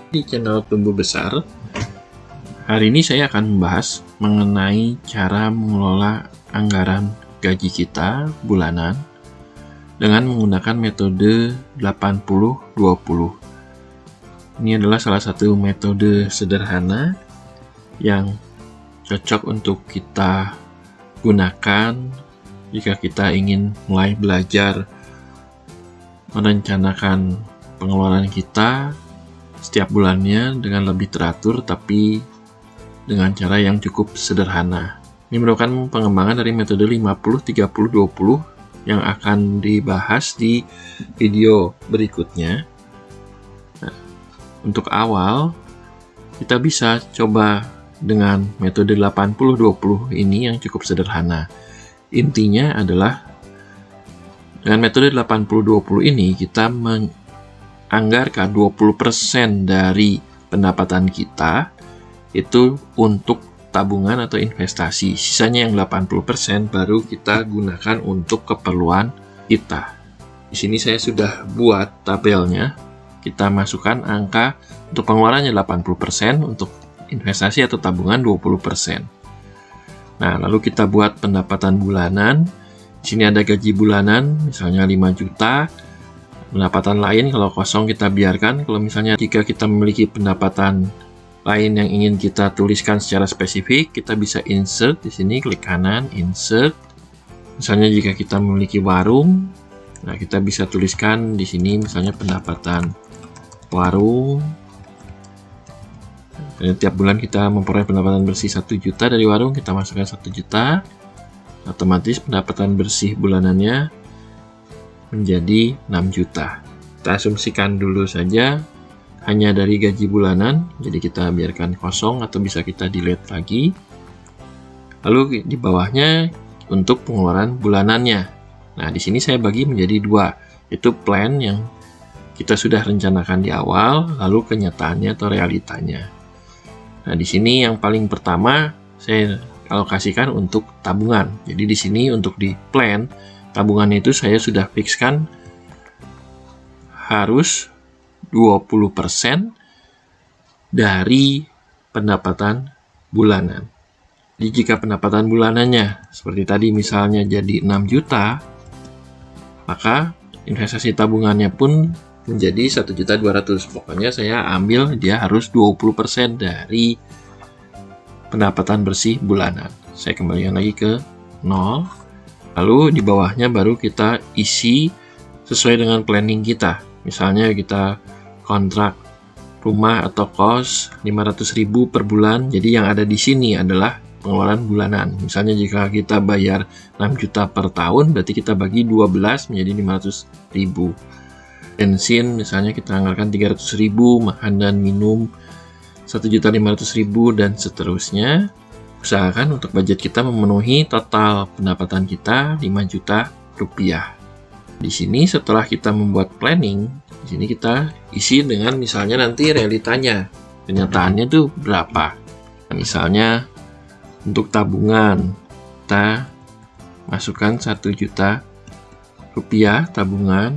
Di channel Tumbuh Besar. Hari ini saya akan membahas mengenai cara mengelola anggaran gaji kita bulanan dengan menggunakan metode 80-20. Ini adalah salah satu metode sederhana yang cocok untuk kita gunakan jika kita ingin mulai belajar merencanakan pengeluaran kita setiap bulannya dengan lebih teratur, tapi dengan cara yang cukup sederhana. Ini merupakan pengembangan dari metode 50-30-20 yang akan dibahas di video berikutnya. Nah, untuk awal, kita bisa coba dengan metode 80-20 ini yang cukup sederhana. Intinya adalah dengan metode 80-20 ini kita menganggarkan 20% dari pendapatan kita itu untuk tabungan atau investasi. Sisanya yang 80% baru kita gunakan untuk keperluan kita. Di sini saya sudah buat tabelnya. Kita masukkan angka untuk pengeluarannya 80%, untuk investasi atau tabungan 20%. Nah, lalu kita buat pendapatan bulanan. Di sini ada gaji bulanan, misalnya 5 juta. Pendapatan lain kalau kosong kita biarkan. Kalau misalnya jika kita memiliki pendapatan lain yang ingin kita tuliskan secara spesifik, kita bisa insert di sini, klik kanan, insert. Misalnya jika kita memiliki warung, nah kita bisa tuliskan di sini misalnya pendapatan warung. Dan tiap bulan kita memperoleh pendapatan bersih 1 juta dari warung, kita masukkan 1 juta. Otomatis pendapatan bersih bulanannya menjadi 6 juta. Kita asumsikan dulu saja hanya dari gaji bulanan, jadi kita biarkan kosong atau bisa kita delete lagi. Lalu di bawahnya untuk pengeluaran bulanannya. Nah, di sini saya bagi menjadi 2. Itu plan yang kita sudah rencanakan di awal, lalu kenyataannya atau realitanya. Nah, di sini yang paling pertama saya alokasikan untuk tabungan. Jadi di sini untuk di plan tabungannya itu saya sudah fixkan harus 20% dari pendapatan bulanan. Jadi jika pendapatan bulanannya seperti tadi misalnya jadi 6 juta, maka investasi tabungannya pun menjadi 1.200.000. Pokoknya saya ambil dia harus 20% dari pendapatan bersih bulanan. Saya kembalikan lagi ke 0. Lalu di bawahnya baru kita isi sesuai dengan planning kita. Misalnya kita kontrak rumah atau kos 500.000 per bulan. Jadi yang ada di sini adalah pengeluaran bulanan. Misalnya jika kita bayar 6 juta per tahun, berarti kita bagi 12 menjadi 500.000. Bensin misalnya kita anggarkan 300.000, makan dan minum 1.500.000 dan seterusnya. Usahakan untuk budget kita memenuhi total pendapatan kita 5 juta rupiah. Di sini setelah kita membuat planning, di sini kita isi dengan misalnya nanti realitanya, kenyataannya tuh berapa. Misalnya untuk tabungan kita masukkan 1 juta rupiah tabungan.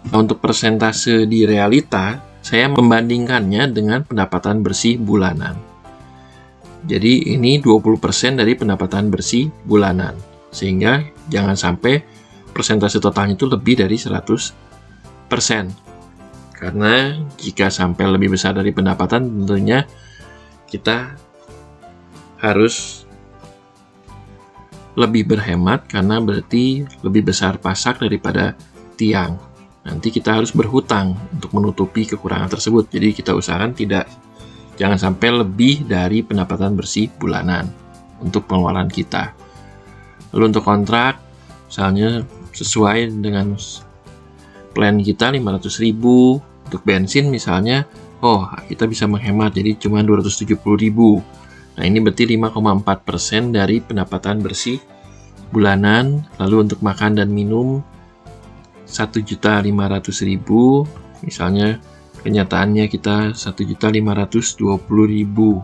Nah, untuk persentase di realita saya membandingkannya dengan pendapatan bersih bulanan. Jadi ini 20% dari pendapatan bersih bulanan, sehingga jangan sampai persentase totalnya itu lebih dari 100%. Karena jika sampai lebih besar dari pendapatan, tentunya kita harus lebih berhemat karena berarti lebih besar pasak daripada tiang. Nanti kita harus berhutang untuk menutupi kekurangan tersebut. Jadi kita usahakan jangan sampai lebih dari pendapatan bersih bulanan untuk pengeluaran kita. Lalu untuk kontrak, misalnya sesuai dengan plan kita 500.000, untuk bensin misalnya, kita bisa menghemat jadi cuma 270.000. Nah, ini berarti 5,4% dari pendapatan bersih bulanan. Lalu untuk makan dan minum 1.500.000, misalnya kenyataannya kita 1.520.000.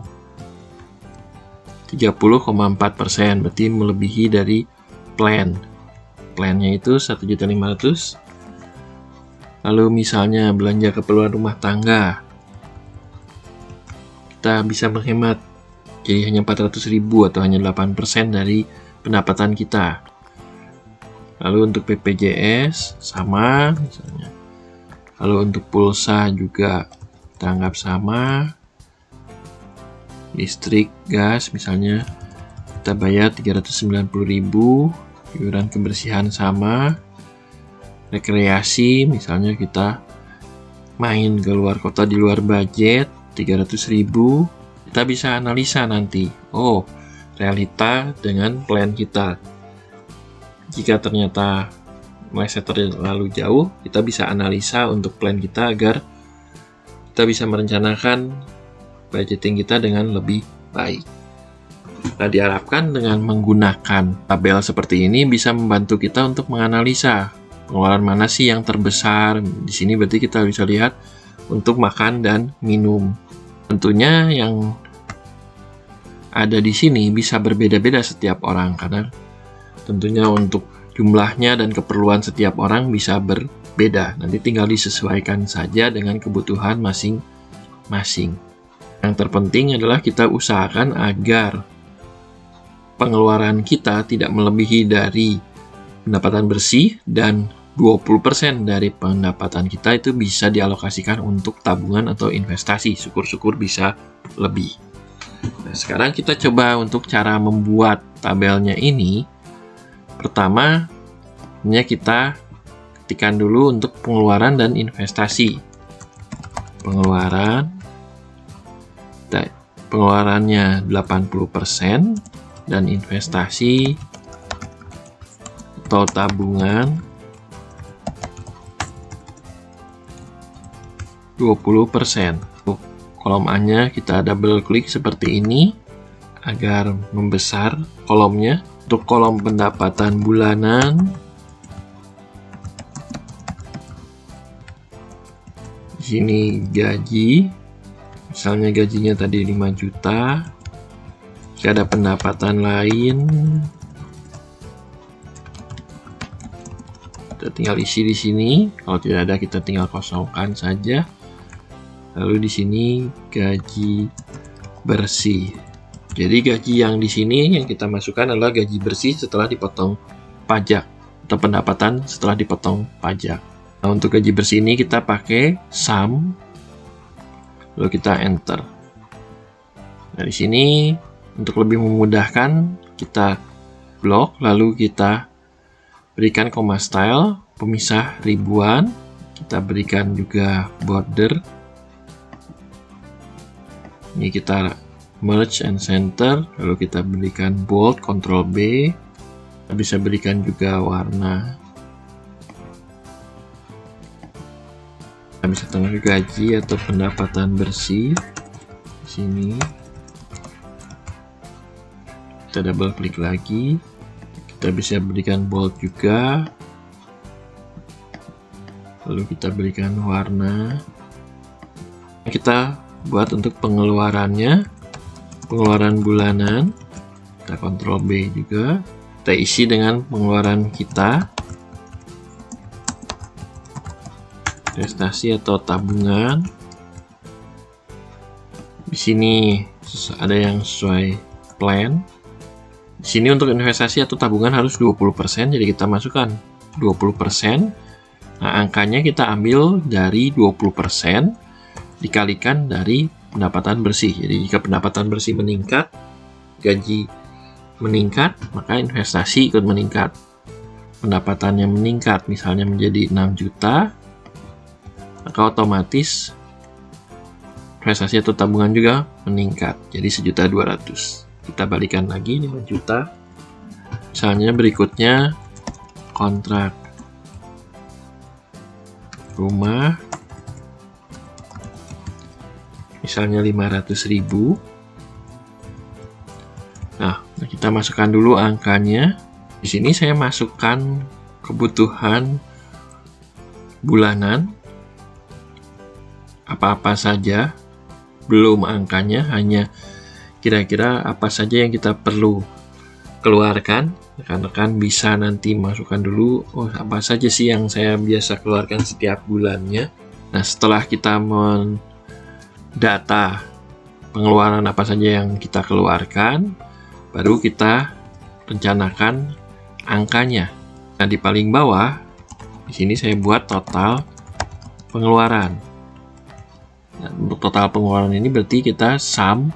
30,4%, berarti melebihi dari plan. Plannya itu 1.500.000. Lalu misalnya belanja keperluan rumah tangga kita bisa menghemat. Jadi hanya 400.000 atau hanya 8% dari pendapatan kita. Lalu untuk BPJS sama misalnya. Lalu untuk pulsa juga kita anggap sama. Listrik, gas misalnya kita bayar 390.000. Iuran kebersihan sama. Rekreasi misalnya kita main ke luar kota di luar budget 300.000. Kita bisa analisa nanti, oh realita dengan plan kita. Jika ternyata meleset terlalu jauh, kita bisa analisa untuk plan kita agar kita bisa merencanakan budgeting kita dengan lebih baik. Nah, diharapkan dengan menggunakan tabel seperti ini bisa membantu kita untuk menganalisa pengeluaran mana sih yang terbesar. Di sini berarti kita bisa lihat untuk makan dan minum. Tentunya yang ada di sini bisa berbeda-beda setiap orang karena tentunya untuk jumlahnya dan keperluan setiap orang bisa berbeda. Nanti tinggal disesuaikan saja dengan kebutuhan masing-masing. Yang terpenting adalah kita usahakan agar pengeluaran kita tidak melebihi dari pendapatan bersih dan 20% dari pendapatan kita itu bisa dialokasikan untuk tabungan atau investasi. Syukur-syukur bisa lebih. Nah, sekarang kita coba untuk cara membuat tabelnya ini. Pertama, kita ketikkan dulu untuk pengeluaran dan investasi. Pengeluarannya 80% dan investasi atau tabungan 20%. Kolom A-nya kita double klik seperti ini agar membesar kolomnya. Untuk kolom pendapatan bulanan, di sini gaji, misalnya gajinya tadi 5 juta. Jika ada pendapatan lain, kita tinggal isi di sini. Kalau tidak ada, kita tinggal kosongkan saja. Lalu di sini gaji bersih. Jadi gaji yang di sini yang kita masukkan adalah gaji bersih setelah dipotong pajak atau pendapatan setelah dipotong pajak. Nah, untuk gaji bersih ini kita pakai sum, lalu kita enter. Nah, di sini untuk lebih memudahkan kita blok, lalu kita berikan koma style, pemisah ribuan, kita berikan juga border. Ini kita merge and center, lalu kita berikan bold, Ctrl B. Kita bisa berikan juga warna. Kita bisa tengah gaji atau pendapatan bersih di sini. Kita double klik lagi. Kita bisa berikan bold juga. Lalu kita berikan warna. Kita buat untuk pengeluarannya. Pengeluaran bulanan, kita Ctrl B juga, kita isi dengan pengeluaran kita, investasi atau tabungan. Di sini ada yang sesuai plan. Di sini untuk investasi atau tabungan harus 20%, jadi kita masukkan 20%. Nah, angkanya kita ambil dari 20% dikalikan dari pendapatan bersih. Jadi jika pendapatan bersih meningkat, gaji meningkat, maka investasi ikut meningkat. Pendapatannya meningkat, misalnya menjadi 6 juta, maka otomatis investasi atau tabungan juga meningkat, jadi 1.200.000. Kita balikan lagi 5 juta. Misalnya berikutnya kontrak rumah, misalnya 500.000. Nah, kita masukkan dulu angkanya. Di sini saya masukkan kebutuhan bulanan. Apa-apa saja, belum angkanya, hanya kira-kira apa saja yang kita perlu keluarkan. Rekan-rekan bisa nanti masukkan dulu, oh apa saja sih yang saya biasa keluarkan setiap bulannya. Nah, setelah kita data pengeluaran apa saja yang kita keluarkan, baru kita rencanakan angkanya. Nah, di paling bawah, di sini saya buat total pengeluaran. Nah, untuk total pengeluaran ini berarti kita sum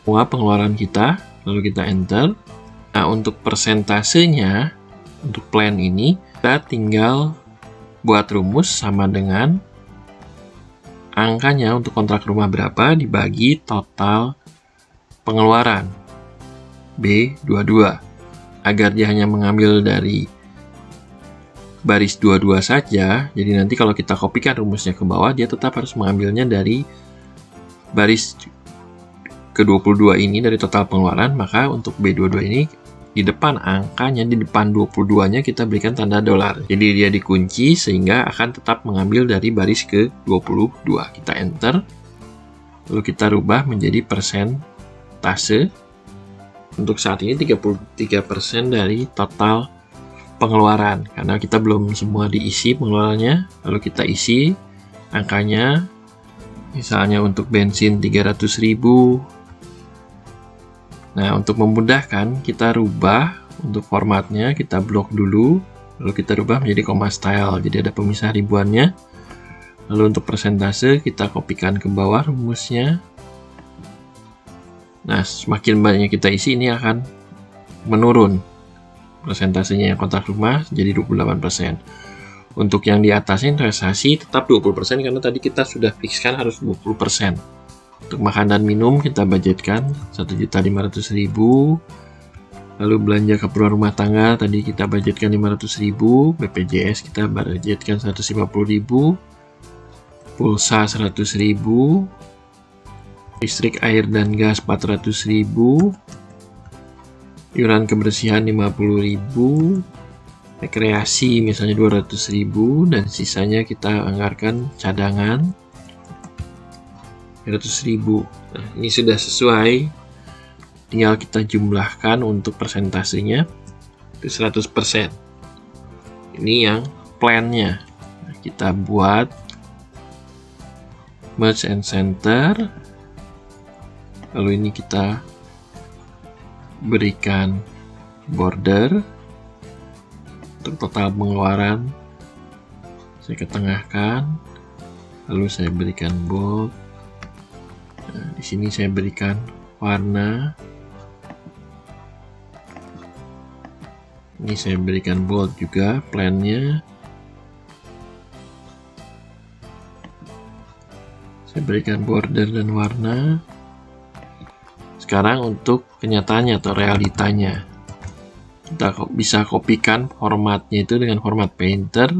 semua pengeluaran kita, lalu kita enter. Nah, untuk persentasenya, untuk plan ini, kita tinggal buat rumus sama dengan angkanya untuk kontrak rumah berapa dibagi total pengeluaran B22. Agar dia hanya mengambil dari baris 22 saja, jadi nanti kalau kita kopikan rumusnya ke bawah, dia tetap harus mengambilnya dari baris ke-22 ini dari total pengeluaran. Maka untuk B22 ini di depan angkanya, di depan 22-nya kita berikan tanda dolar. Jadi dia dikunci sehingga akan tetap mengambil dari baris ke-22. Kita enter, lalu kita rubah menjadi persentase. Untuk saat ini 33% dari total pengeluaran, karena kita belum semua diisi pengeluarannya. Lalu kita isi angkanya, misalnya untuk bensin 300.000. Nah, untuk memudahkan, kita rubah untuk formatnya, kita blok dulu, lalu kita rubah menjadi koma style, jadi ada pemisah ribuannya. Lalu untuk persentase, kita kopikan ke bawah rumusnya. Nah, semakin banyak kita isi, ini akan menurun persentasenya yang kontrak rumah jadi 28%. Untuk yang di atasnya investasi tetap 20% karena tadi kita sudah fixkan harus 20%. Untuk makan dan minum kita budgetkan 1.500.000. Lalu belanja keperluan rumah tangga tadi kita budgetkan 500.000. BPJS kita budgetkan 150.000. Pulsa 100.000. Listrik, air, dan gas 400.000. Iuran kebersihan 50.000. Rekreasi misalnya 200.000. Dan sisanya kita anggarkan cadangan 300.000. Nah, ini sudah sesuai. Tinggal kita jumlahkan untuk persentasenya itu 100%. Ini yang plan-nya. Nah, kita buat merge and center. Lalu ini kita berikan border untuk total pengeluaran. Saya ketengahkan, lalu saya berikan bold. Nah, di sini saya berikan warna. Ini saya berikan bold juga plan-nya. Saya berikan border dan warna. Sekarang untuk kenyataannya atau realitanya, kita bisa kopikan formatnya itu dengan format painter.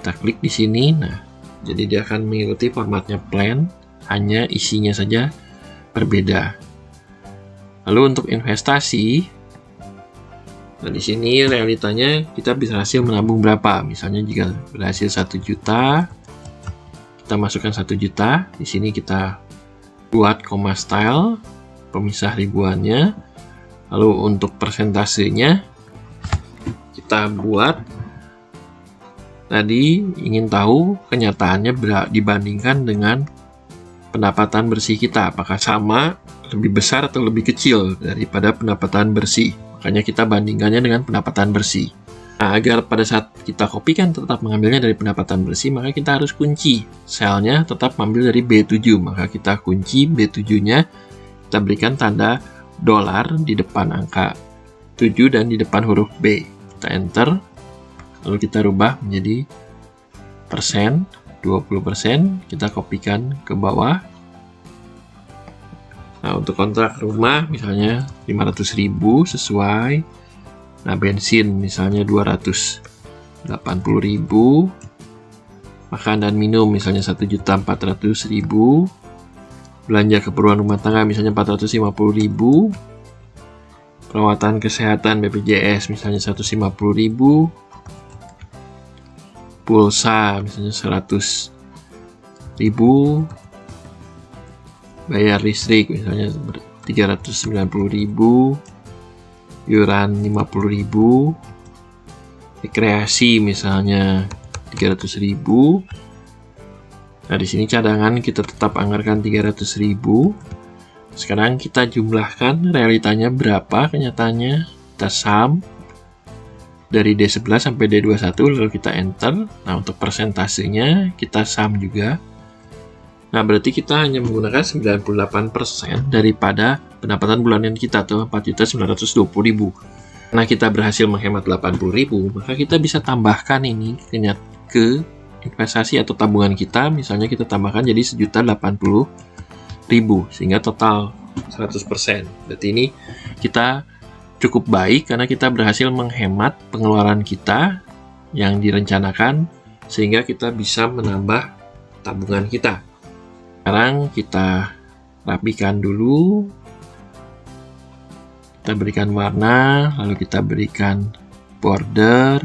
Kita klik di sini. Nah, jadi dia akan mengikuti formatnya plan, hanya isinya saja berbeda. Lalu untuk investasi, nah di sini realitanya kita bisa hasil menabung berapa. Misalnya jika berhasil 1 juta, kita masukkan 1 juta. Di sini kita buat koma style, pemisah ribuannya. Lalu untuk persentasenya kita buat tadi ingin tahu kenyataannya dibandingkan dengan pendapatan bersih kita, apakah sama, lebih besar atau lebih kecil daripada pendapatan bersih. Makanya kita bandingkannya dengan pendapatan bersih. Nah, agar pada saat kita kopikan tetap mengambilnya dari pendapatan bersih, maka kita harus kunci selnya tetap mengambil dari B7. Maka kita kunci B7-nya, kita berikan tanda dolar di depan angka 7 dan di depan huruf B. Kita enter, lalu kita rubah menjadi persen, 20%, kita kopikan ke bawah. Nah, untuk kontrak rumah misalnya 500.000 sesuai. Nah, bensin misalnya 280.000. Makan dan minum misalnya 1.400.000. Belanja keperluan rumah tangga misalnya 450.000. Perawatan kesehatan BPJS misalnya 150.000. Pulsa misalnya 100.000. Bayar listrik misalnya 390.000. Iuran 50.000. Rekreasi misalnya 300.000. Nah, di sini cadangan kita tetap anggarkan 300.000. Sekarang kita jumlahkan realitanya berapa kenyataannya. Kita sum dari D11 sampai D21, lalu kita enter. Nah, untuk persentasenya kita sum juga. Nah, berarti kita hanya menggunakan 98% daripada pendapatan bulanan kita tuh 4.920.000. Karena kita berhasil menghemat 80.000, maka kita bisa tambahkan ini ke investasi atau tabungan kita. Misalnya kita tambahkan jadi 1.080.000 sehingga total 100%. Berarti ini kita cukup baik karena kita berhasil menghemat pengeluaran kita yang direncanakan sehingga kita bisa menambah tabungan kita. Sekarang kita rapikan dulu. Kita berikan warna, lalu kita berikan border.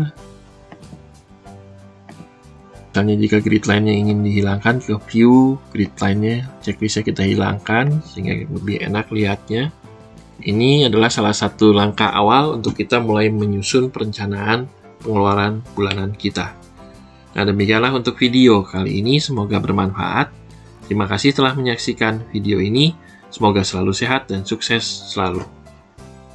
Misalnya jika grid line-nya ingin dihilangkan, ke view, grid line-nya, checklist-nya kita hilangkan sehingga lebih enak lihatnya. Ini adalah salah satu langkah awal untuk kita mulai menyusun perencanaan pengeluaran bulanan kita. Nah, demikianlah untuk video kali ini, semoga bermanfaat. Terima kasih telah menyaksikan video ini, semoga selalu sehat dan sukses selalu.